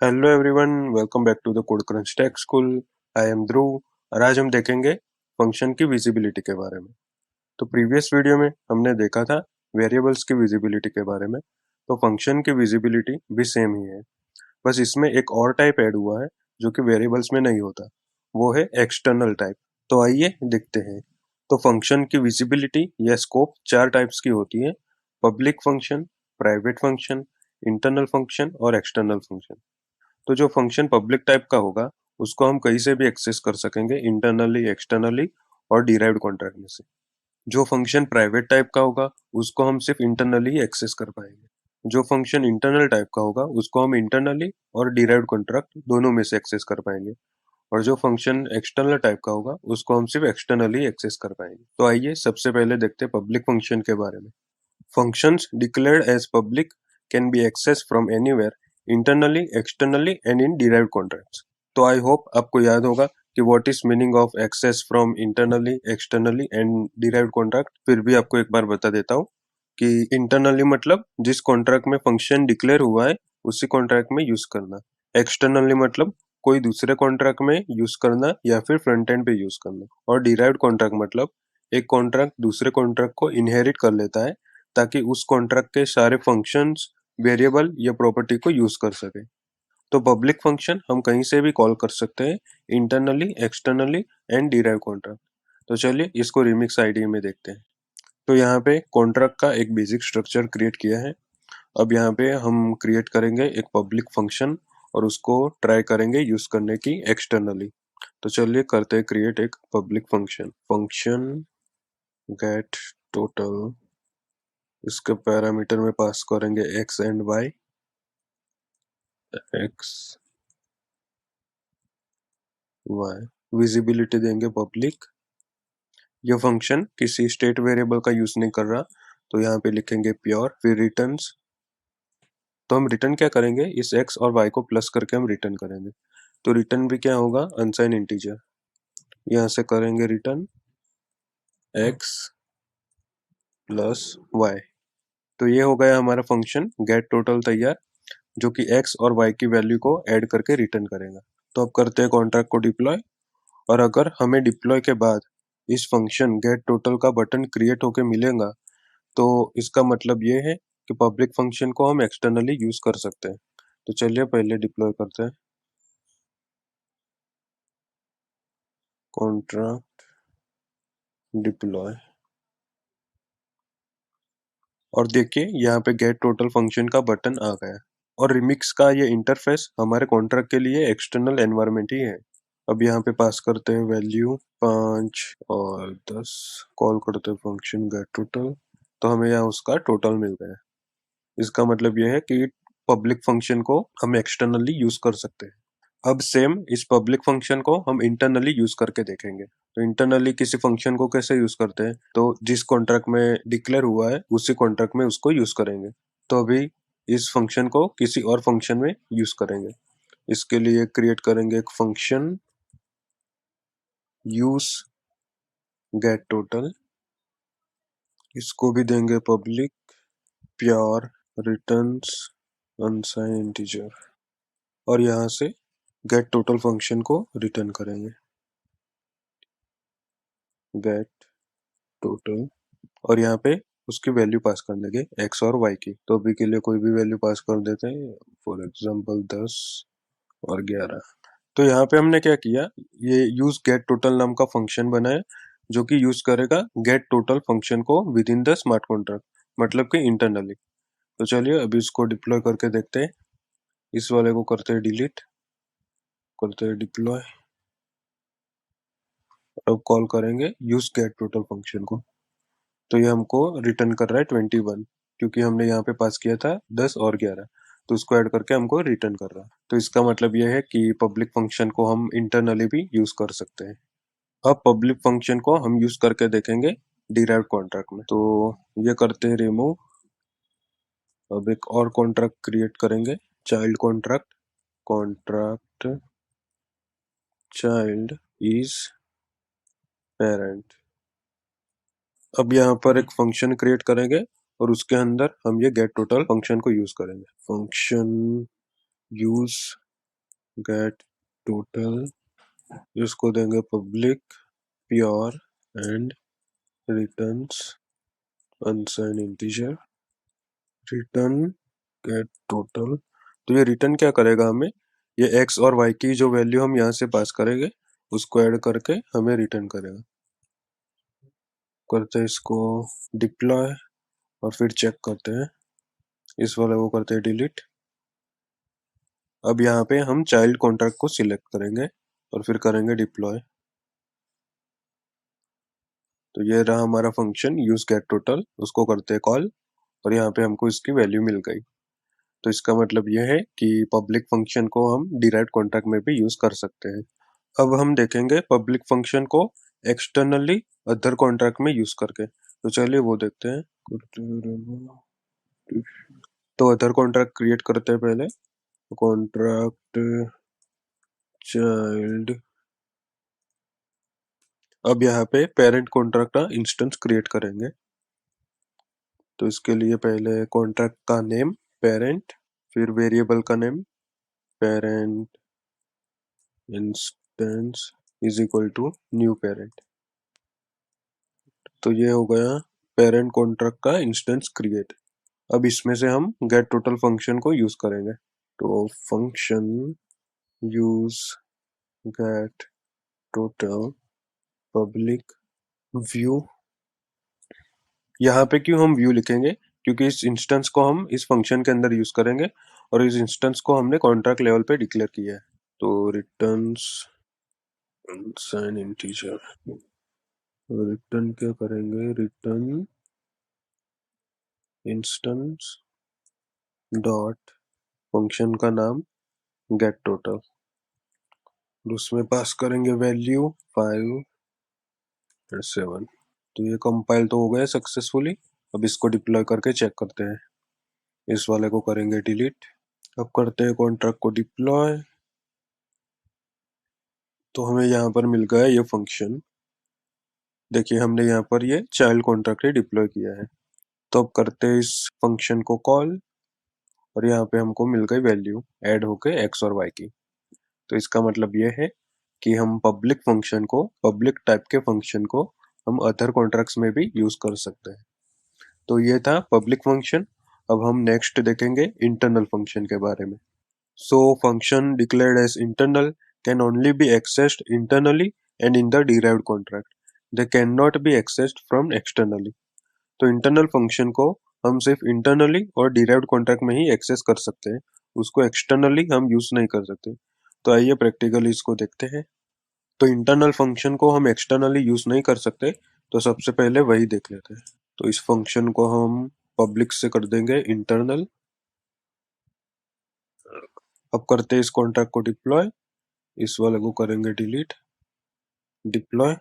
Hello everyone, welcome back to the Code Crunch Tech School. I am Dhruv और आज हम देखेंगे फंक्शन की विजिबिलिटी के बारे में। तो प्रीवियस वीडियो में हमने देखा था वेरिएबल्स की विजिबिलिटी के बारे में। तो फंक्शन की विजिबिलिटी भी सेम ही है, बस इसमें एक और टाइप ऐड हुआ है जो कि वेरिएबल्स में नहीं होता, वो है एक्सटर्नल टाइप। तो आइए देखते हैं। तो फंक्शन की विजिबिलिटी या स्कोप चार टाइप्स की होती है: public function, private function, internal function और एक्सटर्नल फंक्शन। तो जो फंक्शन पब्लिक टाइप का होगा उसको हम कहीं से भी एक्सेस कर सकेंगे, इंटरनली, एक्सटर्नली और डिराइव्ड कॉन्ट्रैक्ट में से। जो फंक्शन प्राइवेट टाइप का होगा उसको हम सिर्फ इंटरनली एक्सेस कर पाएंगे। जो फंक्शन इंटरनल टाइप का होगा उसको हम इंटरनली और डिराइव्ड कॉन्ट्रैक्ट दोनों में से एक्सेस कर पाएंगे। और जो फंक्शन एक्सटर्नल टाइप का होगा उसको हम सिर्फ एक्सटर्नली एक्सेस कर पाएंगे। तो आइए सबसे पहले देखते हैं पब्लिक फंक्शन के बारे में। Functions declared as public can be accessed from anywhere, internally, externally and in derived contracts. तो आई होप आपको याद होगा कि what is meaning of access from internally, externally and derived contract. फिर भी आपको एक बार बता देता हूँ कि इंटरनली मतलब जिस कॉन्ट्रैक्ट में फंक्शन डिक्लेयर हुआ है उसी कॉन्ट्रैक्ट में यूज करना। एक्सटर्नली मतलब कोई दूसरे कॉन्ट्रैक्ट में यूज करना या फिर फ्रंट एंड पे यूज करना। और डिराइव्ड कॉन्ट्रैक्ट मतलब एक कॉन्ट्रैक्ट दूसरे कॉन्ट्रैक्ट को इनहेरिट कर लेता है ताकि उस कॉन्ट्रैक्ट के सारे फंक्शंस, वेरिएबल या प्रॉपर्टी को यूज कर सके। तो पब्लिक फंक्शन हम कहीं से भी कॉल कर सकते हैं, internally, externally and derive contract. तो चलिए इसको रिमिक्स आईडी में देखते हैं। तो यहाँ पे कॉन्ट्रैक्ट का एक बेसिक स्ट्रक्चर क्रिएट किया है। अब यहाँ पे हम क्रिएट करेंगे एक पब्लिक फंक्शन और उसको ट्राई करेंगे यूज करने की एक्सटर्नली। तो चलिए करते हैं क्रिएट एक public function. Function get total, इसके पैरामीटर में पास करेंगे X and Y. X Y visibility देंगे पब्लिक। ये फंक्शन किसी स्टेट वेरिएबल का यूज नहीं कर रहा, तो यहाँ पे लिखेंगे प्योर, फिर रिटर्न्स। तो हम रिटर्न क्या करेंगे, इस एक्स और वाई को प्लस करके हम रिटर्न करेंगे। तो रिटर्न भी क्या होगा, अनसाइन इंटीजर। यहाँ से करेंगे रिटर्न एक्स प्लस वाई। तो ये हो गया हमारा फंक्शन गेट टोटल तैयार, जो कि एक्स और वाई की वैल्यू को ऐड करके रिटर्न करेगा। तो अब करते हैं कॉन्ट्रैक्ट को डिप्लॉय। और अगर हमें डिप्लॉय के बाद इस फंक्शन गेट टोटल का बटन क्रिएट होके मिलेगा तो इसका मतलब ये है कि पब्लिक फंक्शन को हम एक्सटर्नली यूज कर सकते हैं। तो चलिए पहले डिप्लॉय करते हैं। कॉन्ट्रैक्ट डिप्लॉय, और देखिए यहाँ पे गेट टोटल फंक्शन का बटन आ गया। और रिमिक्स का ये इंटरफेस हमारे कॉन्ट्रैक्ट के लिए एक्सटर्नल एनवायरनमेंट ही है। अब यहाँ पे पास करते हैं वैल्यू 5 और 10, कॉल करते हैं फंक्शन गेट टोटल। तो हमें यहाँ उसका टोटल मिल गया। इसका मतलब यह है कि पब्लिक फंक्शन को हम एक्सटर्नली यूज कर सकते हैं। अब सेम इस पब्लिक फंक्शन को हम इंटरनली यूज करके देखेंगे। तो इंटरनली किसी फंक्शन को कैसे यूज करते हैं, तो जिस कॉन्ट्रैक्ट में डिक्लेयर हुआ है उसी कॉन्ट्रैक्ट में उसको यूज करेंगे। तो अभी इस फंक्शन को किसी और फंक्शन में यूज करेंगे। इसके लिए क्रिएट करेंगे एक फंक्शन यूज गेट टोटल, इसको भी देंगे public, pure, returns unsign integer, और यहाँ से गेट टोटल फंक्शन को रिटर्न करेंगे गेट टोटल। और यहाँ पे उसकी वैल्यू पास कर देंगे एक्स और वाई की। तो अभी के लिए कोई भी वैल्यू पास कर देते हैं, फॉर एग्जांपल 10 और 11। तो यहाँ पे हमने क्या किया, ये यूज गेट टोटल नाम का फंक्शन बनाया जो कि यूज करेगा गेट टोटल फंक्शन को with in the smart contract, मतलब कि इंटरनली। तो चलिए अभी इसको डिप्लॉय करके देखते हैं। इस वाले को करते हैं डिलीट, करते हैं डिप्लॉय। अब कॉल करेंगे यूज गेट टोटल फंक्शन को। तो ये हमको रिटर्न कर रहा है 21, क्योंकि हमने यहाँ पे पास किया था 10 और 11, तो उसको ऐड करके हमको रिटर्न कर रहा है। तो इसका मतलब यह है कि पब्लिक फंक्शन को हम इंटरनली भी यूज कर सकते हैं। अब पब्लिक फंक्शन को हम यूज करके देखेंगे डिराइव्ड कॉन्ट्रैक्ट में। तो ये करते हैं रिमूव। अब एक और कॉन्ट्रैक्ट क्रिएट करेंगे, child contract. Contract child is parent. अब यहाँ पर एक फंक्शन क्रिएट करेंगे और उसके अंदर हम ये गेट टोटल फंक्शन को यूज करेंगे। फंक्शन यूज गेट टोटल, इसको देंगे public pure and returns unsign integer return get total. तो ये रिटर्न क्या करेगा हमें, ये एक्स और वाई की जो वैल्यू हम यहाँ से पास करेंगे उसको ऐड करके हमें रिटर्न करेगा। करते हैं इसको डिप्लॉय और फिर चेक करते हैं, इस वाले को करते हैं डिलीट। अब यहाँ पे हम चाइल्ड कॉन्ट्रैक्ट को सिलेक्ट करेंगे और फिर करेंगे डिप्लॉय। तो ये रहा हमारा फंक्शन यूज गेट टोटल, उसको करते हैं कॉल और यहाँ पे हमको इसकी वैल्यू मिल गई। तो इसका मतलब ये है कि पब्लिक फंक्शन को हम डिराइव्ड कॉन्ट्रैक्ट में भी यूज कर सकते हैं। अब हम देखेंगे पब्लिक फंक्शन को एक्सटर्नली अदर कॉन्ट्रैक्ट में यूज करके। तो चलिए वो देखते हैं। तो अदर कॉन्ट्रैक्ट क्रिएट करते हैं पहले, कॉन्ट्रैक्ट चाइल्ड। अब यहाँ पे पेरेंट कॉन्ट्रैक्ट का इंस्टेंस क्रिएट करेंगे। तो इसके लिए पहले कॉन्ट्रैक्ट का नेम पेरेंट, फिर वेरिएबल का name parent instance is equal to new parent. तो ये हो गया पेरेंट कॉन्ट्रैक्ट का इंस्टेंस क्रिएट। अब इसमें से हम गेट टोटल फंक्शन को यूज करेंगे। तो function use get total public view. यहाँ पे क्यों हम व्यू लिखेंगे, क्योंकि इस इंस्टेंस को हम इस फंक्शन के अंदर यूज करेंगे और इस इंस्टेंस को हमने कॉन्ट्रैक्ट लेवल पे डिक्लेयर किया है। तो रिटर्न्स अनसाइन इंटीजर, रिटर्न क्या करेंगे, रिटर्न इंस्टेंस डॉट फंक्शन का नाम गेट टोटल, उसमें पास करेंगे वैल्यू 5 और 7। तो ये कंपाइल तो हो गया सक्सेसफुली। अब इसको डिप्लॉय करके चेक करते हैं, इस वाले को करेंगे डिलीट। अब करते हैं कॉन्ट्रैक्ट को डिप्लॉय। तो हमें यहाँ पर मिल गया ये फंक्शन। देखिए हमने यहाँ पर ये चाइल्ड कॉन्ट्रैक्ट डिप्लॉय किया है। तो अब करते हैं इस फंक्शन को कॉल और यहाँ पे हमको मिल गई वैल्यू ऐड होके एक्स और वाई की। तो इसका मतलब ये है कि हम पब्लिक फंक्शन को, पब्लिक टाइप के फंक्शन को हम अदर कॉन्ट्रैक्ट्स में भी यूज कर सकते हैं। तो ये था पब्लिक फंक्शन। अब हम नेक्स्ट देखेंगे इंटरनल फंक्शन के बारे में। So function declared as internal can only be accessed internally and in the derived contract, they can not be accessed from externally. तो इंटरनल फंक्शन को हम सिर्फ इंटरनली और डिराइव्ड कॉन्ट्रैक्ट में ही एक्सेस कर सकते हैं, उसको एक्सटर्नली हम यूज नहीं कर सकते। तो आइए प्रैक्टिकली इसको देखते हैं। तो इंटरनल फंक्शन को हम एक्सटर्नली यूज नहीं कर सकते, तो सबसे पहले वही देख लेते हैं। तो इस फंक्शन को हम पब्लिक से कर देंगे इंटरनल। अब करते हैं इस कॉन्ट्रैक्ट को डिप्लॉय, इस वाले को करेंगे डिलीट, डिप्लॉय।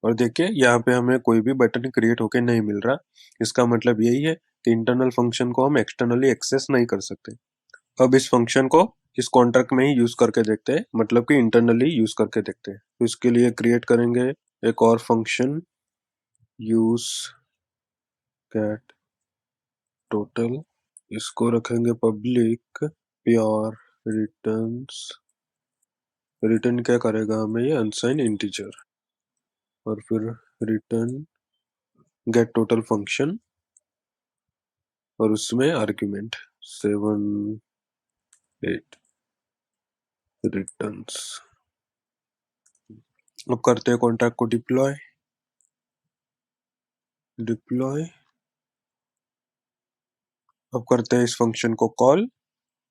और देखिए यहाँ पे हमें कोई भी बटन क्रिएट होके नहीं मिल रहा। इसका मतलब यही है कि इंटरनल फंक्शन को हम एक्सटर्नली एक्सेस नहीं कर सकते। अब इस फंक्शन को इस कॉन्ट्रैक्ट में ही यूज करके देखते हैं, मतलब कि इंटरनली यूज करके देखते हैं। तो इसके लिए क्रिएट करेंगे एक और फंक्शन यूज गेट टोटल, इसको रखेंगे पब्लिक प्योर रिटर्न्स, रिटर्न क्या करेगा हमें, ये अनसाइन इंटीजर, और फिर रिटर्न गेट टोटल फंक्शन और उसमें आर्ग्यूमेंट 7 8 रिटर्न्स। अब करते हैं कॉन्ट्रैक्ट को डिप्लॉय, डिप्लॉय। अब करते हैं इस फंक्शन को कॉल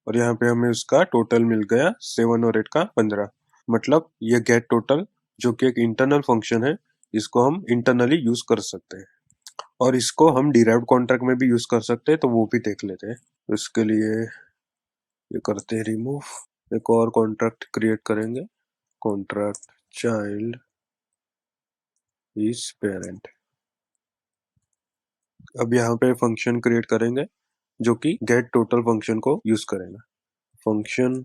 और यहाँ पे हमें उसका टोटल मिल गया 7 और 8 का 15। मतलब ये गेट टोटल जो कि एक इंटरनल फंक्शन है, इसको हम इंटरनली यूज कर सकते हैं और इसको हम डिराइव्ड कॉन्ट्रैक्ट में भी यूज कर सकते हैं। तो वो भी देख लेते हैं। तो इसके लिए ये करते हैं रिमूव, एक और कॉन्ट्रैक्ट क्रिएट करेंगे, कॉन्ट्रैक्ट चाइल्ड इज पेरेंट। अब यहाँ पे फंक्शन क्रिएट करेंगे जो कि गेट टोटल फंक्शन को यूज करेगा। Function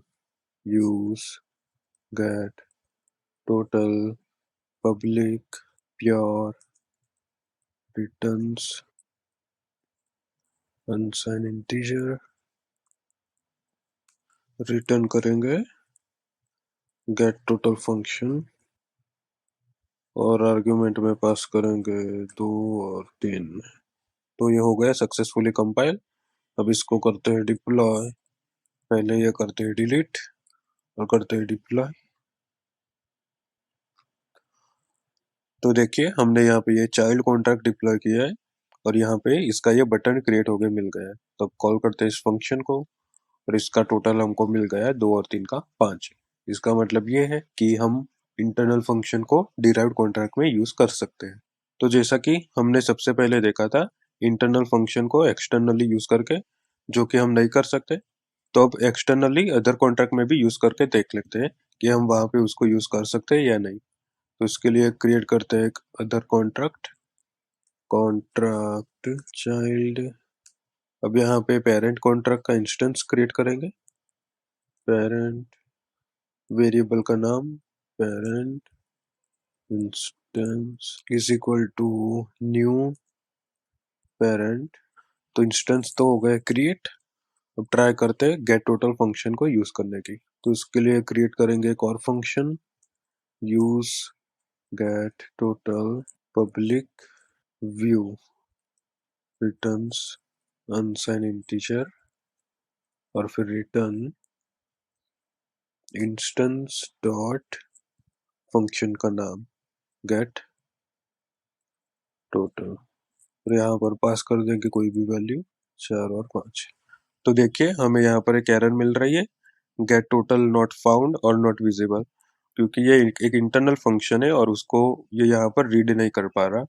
use get total public pure returns unsign integer. Return करेंगे गेट टोटल फंक्शन और आर्ग्यूमेंट में पास करेंगे 2 और 3। तो ये हो गया सक्सेसफुली कंपाइल। अब इसको करते हैं डिप्लॉय। पहले ये करते हैं डिलीट और करते हैं डिप्लॉय। तो देखिए हमने यहाँ पे ये चाइल्ड कॉन्ट्रैक्ट डिप्लॉय किया है और यहाँ पे इसका ये बटन क्रिएट होके मिल गया है। तो अब कॉल करते हैं इस फंक्शन को और इसका टोटल हमको मिल गया है 2 और 3 का 5। इसका मतलब ये है कि हम इंटरनल फंक्शन को डिराइव्ड कॉन्ट्रैक्ट में यूज कर सकते हैं। तो जैसा कि हमने सबसे पहले देखा था इंटरनल फंक्शन को एक्सटर्नली यूज करके, जो कि हम नहीं कर सकते। तो अब एक्सटर्नली अदर कॉन्ट्रैक्ट में भी यूज करके देख लेते हैं कि हम वहां पे उसको यूज कर सकते हैं या नहीं। तो इसके लिए क्रिएट करते हैं एक अदर कॉन्ट्रैक्ट चाइल्ड। अब यहाँ पे पेरेंट कॉन्ट्रैक्ट का इंस्टेंस क्रिएट करेंगे। पेरेंट वेरिएबल का नाम parent instance is equal to new parent. तो इंस्टेंस तो हो गए क्रिएट। अब ट्राई करते हैं गेट टोटल फंक्शन को यूज करने की। तो इसके लिए क्रिएट करेंगे एक और function use get total public view returns unsign integer और फिर रिटर्न इंस्टेंस डॉट फंक्शन का नाम गेट टोटल और यहाँ पर पास कर देंगे कोई भी वैल्यू 4 और 5। तो देखिए हमें यहाँ पर एक एरर मिल रही है गेट टोटल नॉट फाउंड और नॉट विजिबल, क्योंकि ये एक इंटरनल फंक्शन है और उसको ये यहाँ पर रीड नहीं कर पा रहा।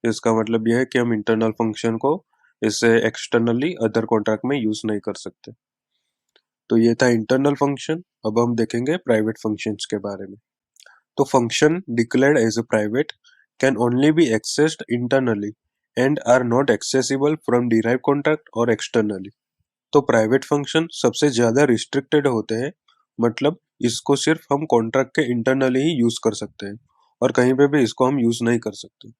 इसका मतलब यह है कि हम इंटरनल फंक्शन को इससे एक्सटर्नली अदर कॉन्ट्रैक्ट में यूज नहीं कर सकते। तो ये था इंटरनल फंक्शन। अब हम देखेंगे प्राइवेट फंक्शंस के बारे में। तो function declared as a private can only be accessed internally and are not accessible from derive contract और एक्सटर्नली। तो प्राइवेट फंक्शन सबसे ज्यादा रिस्ट्रिक्टेड होते हैं, मतलब इसको सिर्फ हम कॉन्ट्रैक्ट के इंटरनली ही यूज कर सकते हैं और कहीं पे भी इसको हम यूज नहीं कर सकते।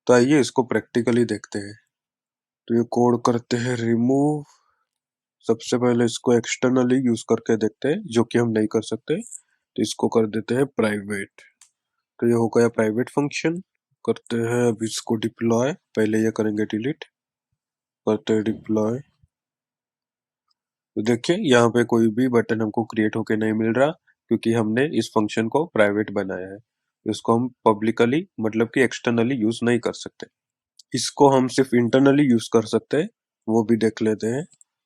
तो आइए इसको प्रैक्टिकली देखते हैं। तो ये कोड करते हैं रिमूव। सबसे पहले इसको एक्सटर्नली यूज करके देखते हैं, जो कि हम नहीं कर सकते। तो इसको कर देते हैं प्राइवेट। तो ये हो गया प्राइवेट फंक्शन। करते हैं अब इसको डिप्लॉय। पहले ये करेंगे डिलीट, करते हैं डिप्लॉय। तो देखिए यहाँ पे कोई भी बटन हमको क्रिएट होके नहीं मिल रहा, क्योंकि हमने इस फंक्शन को प्राइवेट बनाया है। इसको हम पब्लिकली मतलब कि एक्सटर्नली यूज नहीं कर सकते। इसको हम सिर्फ इंटरनली यूज कर सकते हैं, वो भी देख लेते हैं।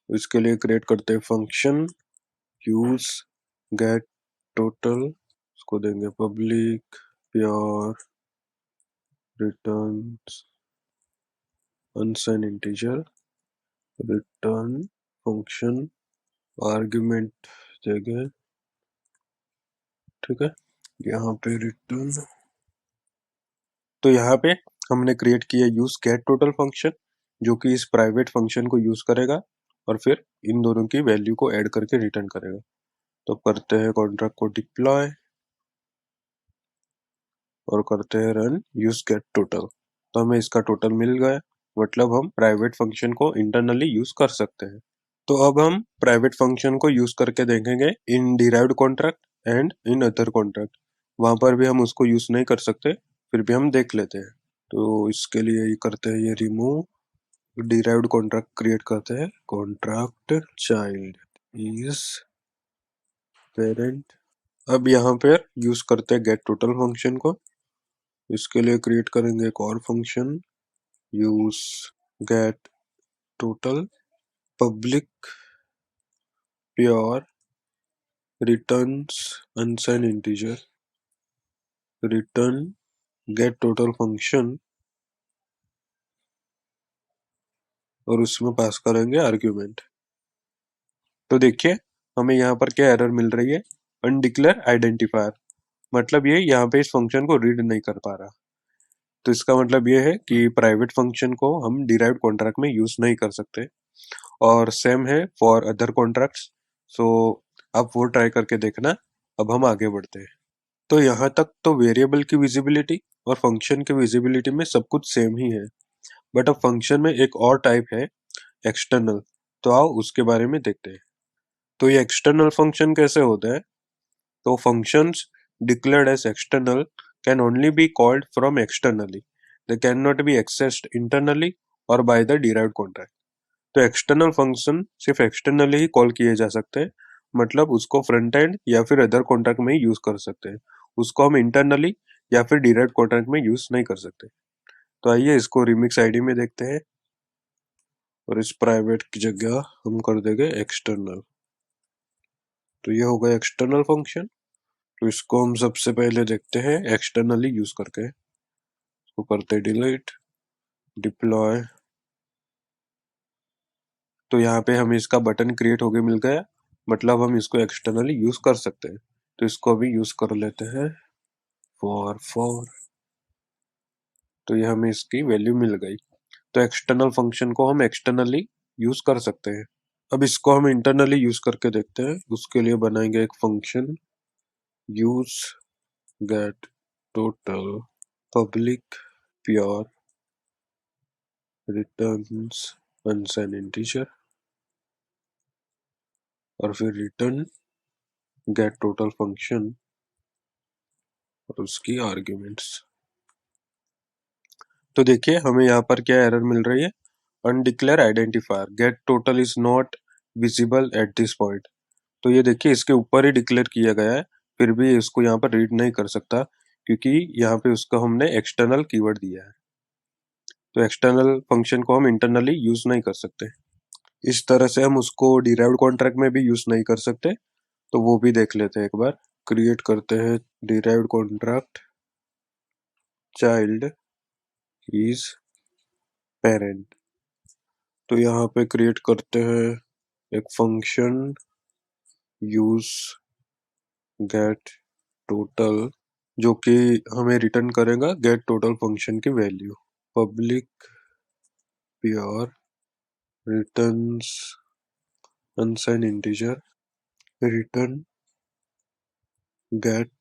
इसके लिए क्रिएट करते हैं फंक्शन यूज गेट टोटल। इसको देंगे public pure return अनसाइन integer return function argument देंगे। ठीक है, यहाँ पे रिटर्न। तो यहाँ पे हमने क्रिएट किया यूज गेट टोटल फंक्शन, जो कि इस प्राइवेट फंक्शन को यूज करेगा और फिर इन दोनों की वैल्यू को ऐड करके रिटर्न करेगा। तो करते हैं कॉन्ट्रैक्ट को डिप्लॉय और करते हैं रन यूज गेट टोटल। तो हमें इसका टोटल मिल गया, मतलब हम प्राइवेट फंक्शन को इंटरनली यूज कर सकते हैं। तो अब हम प्राइवेट फंक्शन को यूज करके देखेंगे in derived contract and in other contract. वहां पर भी हम उसको यूज नहीं कर सकते, फिर भी हम देख लेते हैं। तो इसके लिए ये करते हैं ये रिमूव डिराइव्ड कॉन्ट्रैक्ट क्रिएट करते हैं कॉन्ट्रैक्ट चाइल्ड इज पेरेंट। अब यहाँ पे यूज करते हैं गेट टोटल फंक्शन को। इसके लिए क्रिएट करेंगे एक और function use get total public pure returns unsign integer return gate total function और उसमें पास करेंगे आर्ग्यूमेंट। तो देखिए हमें यहाँ पर क्या एरर मिल रही है, अनडिक्लेयर आइडेंटिफायर। मतलब ये यहाँ पे इस फंक्शन को रीड नहीं कर पा रहा। तो इसका मतलब ये है कि प्राइवेट फंक्शन को हम डिराइव्ड कॉन्ट्रैक्ट में यूज नहीं कर सकते और सेम है फॉर अदर कॉन्ट्रैक्ट्स। सो आप वो ट्राई करके देखना। अब हम आगे बढ़ते हैं। तो यहाँ तक तो वेरिएबल की विजिबिलिटी और फंक्शन की विजिबिलिटी में सब कुछ सेम ही है, बट अब फंक्शन में एक और टाइप है एक्सटर्नल। तो आओ उसके बारे में देखते हैं। तो ये एक्सटर्नल फंक्शन कैसे होता है? तो functions declared as external can only be called from externally. They cannot be accessed internally or by the derived contract. तो एक्सटर्नल फंक्शन सिर्फ एक्सटर्नली ही कॉल किए जा सकते हैं, मतलब उसको फ्रंट एंड या फिर अदर कॉन्ट्रैक्ट में ही यूज कर सकते हैं, उसको हम इंटरनली या फिर डायरेक्ट कॉन्ट्रैक्ट में यूज नहीं कर सकते। तो आइए इसको रिमिक्स आईडी में देखते हैं और इस प्राइवेट की जगह हम कर देंगे एक्सटर्नल। तो ये होगा एक्सटर्नल फंक्शन। तो इसको हम सबसे पहले देखते हैं एक्सटर्नली यूज करके। इसको करते डिलीट, डिप्लॉय। तो यहाँ पे हमें इसका बटन क्रिएट होके मिल गया, मतलब हम इसको एक्सटर्नली यूज कर सकते हैं। तो इसको अभी यूज कर लेते हैं फॉर। तो ये हमें इसकी वैल्यू मिल गई। तो एक्सटर्नल फंक्शन को हम एक्सटर्नली यूज कर सकते हैं। अब इसको हम इंटरनली यूज करके देखते हैं। उसके लिए बनाएंगे एक function use get total public pure returns unsign integer और फिर रिटर्न गेट टोटल फंक्शन और उसकी आर्ग्यूमेंट्स। तो देखिए हमें यहाँ पर क्या एरर मिल रही है, undeclared identifier get total is not visible at this point. तो ये देखिए इसके ऊपर ही डिक्लेयर किया गया है, फिर भी इसको यहाँ पर रीड नहीं कर सकता क्योंकि यहाँ पे उसका हमने एक्सटर्नल कीवर्ड दिया है। तो एक्सटर्नल फंक्शन को हम इंटरनली यूज नहीं कर सकते। इस तरह से हम उसको डिराइव्ड कॉन्ट्रैक्ट में भी यूज नहीं कर सकते, तो वो भी देख लेते हैं एक बार। क्रिएट करते हैं derived contract child is parent. तो यहाँ पे क्रिएट करते हैं एक फंक्शन यूज गेट टोटल, जो कि हमें रिटर्न करेगा गेट टोटल फंक्शन की value. Public pure returns unsign integer return get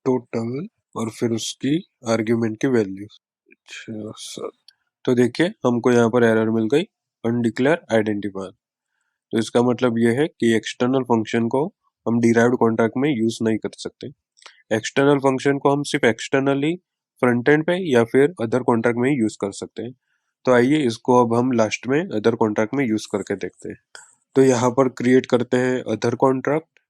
total और फिर उसकी आर्ग्यूमेंट की वैल्यू। तो देखिए हमको यहाँ पर एरर मिल गई अनडिक्लेयर आइडेंटिफायर। तो इसका मतलब ये है कि एक्सटर्नल फंक्शन को हम डिराइव्ड कॉन्ट्रैक्ट में यूज नहीं कर सकते। एक्सटर्नल फंक्शन को हम सिर्फ एक्सटर्नली फ्रंट एंड पे या फिर अदर कॉन्ट्रैक्ट में ही यूज कर सकते हैं। तो आइए इसको अब हम लास्ट में अदर कॉन्ट्रैक्ट में यूज करके देखते हैं। तो यहाँ पर क्रिएट करते हैं अदर कॉन्ट्रैक्ट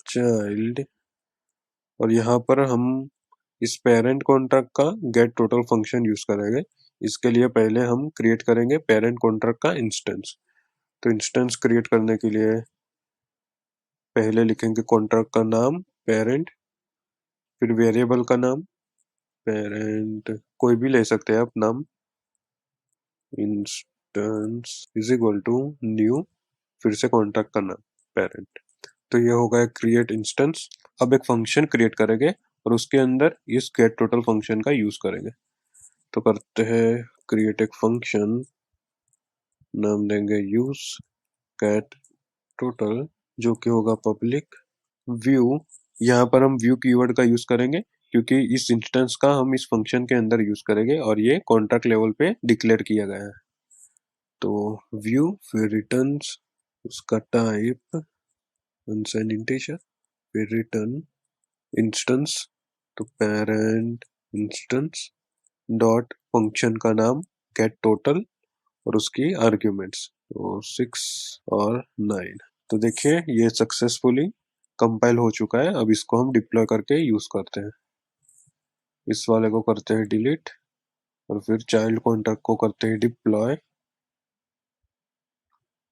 चाइल्ड, और यहाँ पर हम इस पेरेंट कॉन्ट्रैक्ट का गेट टोटल फंक्शन यूज करेंगे। इसके लिए पहले हम क्रिएट करेंगे पेरेंट कॉन्ट्रैक्ट का इंस्टेंस। तो इंस्टेंस क्रिएट करने के लिए पहले लिखेंगे कॉन्ट्रैक्ट का नाम पेरेंट, फिर वेरिएबल का नाम पेरेंट, कोई भी ले सकते हैं आप नाम, instance is equal to new, फिर से कॉन्ट्रैक्ट का नाम पेरेंट। तो ये होगा क्रिएट इंस्टेंस। अब एक फंक्शन क्रिएट करेंगे और उसके अंदर इस गेट टोटल फंक्शन का यूज करेंगे। तो करते हैं क्रिएट एक फंक्शन, नाम देंगे यूज गेट टोटल, जो कि होगा पब्लिक व्यू। यहाँ पर हम व्यू कीवर्ड का यूज करेंगे क्योंकि इस इंस्टेंस का हम इस फंक्शन के अंदर यूज करेंगे और ये कॉन्ट्रैक्ट लेवल पे डिक्लेयर किया गया है। तो व्यू फिर रिटर्न्स उसका टाइप अनसाइन इंटीजर, फिर रिटर्न इंस्टेंस, तो पेरेंट इंस्टेंस डॉट फंक्शन का नाम गेट टोटल और उसकी आर्ग्यूमेंट्स तो 6 और 9। तो देखिए ये सक्सेसफुली कंपाइल हो चुका है। अब इसको हम डिप्लॉय करके यूज करते हैं। इस वाले को करते हैं डिलीट और फिर चाइल्ड कॉन्ट्रैक्ट को करते हैं डिप्लॉय।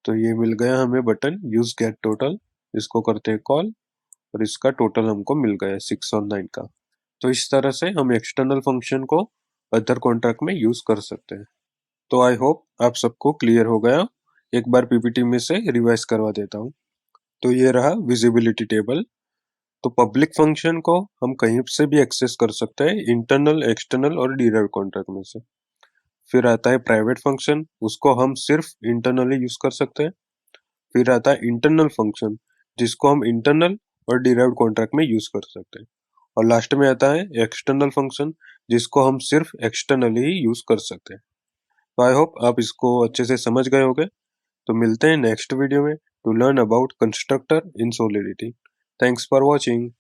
तो ये मिल गया हमें बटन यूज गेट टोटल, इसको करते हैं कॉल और इसका टोटल हमको मिल गया 6 और 9 का। तो इस तरह से हम एक्सटर्नल फंक्शन को अदर कॉन्ट्रैक्ट में यूज कर सकते हैं। तो आई होप आप सबको क्लियर हो गया। एक बार पीपीटी में से रिवाइज करवा देता हूँ। तो ये रहा विजिबिलिटी टेबल। तो पब्लिक फंक्शन को हम कहीं से भी एक्सेस कर सकते हैं, इंटरनल, एक्सटर्नल और डिराइव्ड कॉन्ट्रैक्ट में से। फिर आता है प्राइवेट फंक्शन, उसको हम सिर्फ इंटरनली यूज कर सकते हैं। फिर आता है इंटरनल फंक्शन, जिसको हम इंटरनल और डिराइव्ड कॉन्ट्रैक्ट में यूज कर सकते हैं। और लास्ट में आता है एक्सटर्नल फंक्शन, जिसको हम सिर्फ एक्सटर्नली ही यूज कर सकते हैं। तो आई होप आप इसको अच्छे से समझ गए होंगे। तो मिलते हैं नेक्स्ट वीडियो में to learn about constructor in Solidity। Thanks for watching.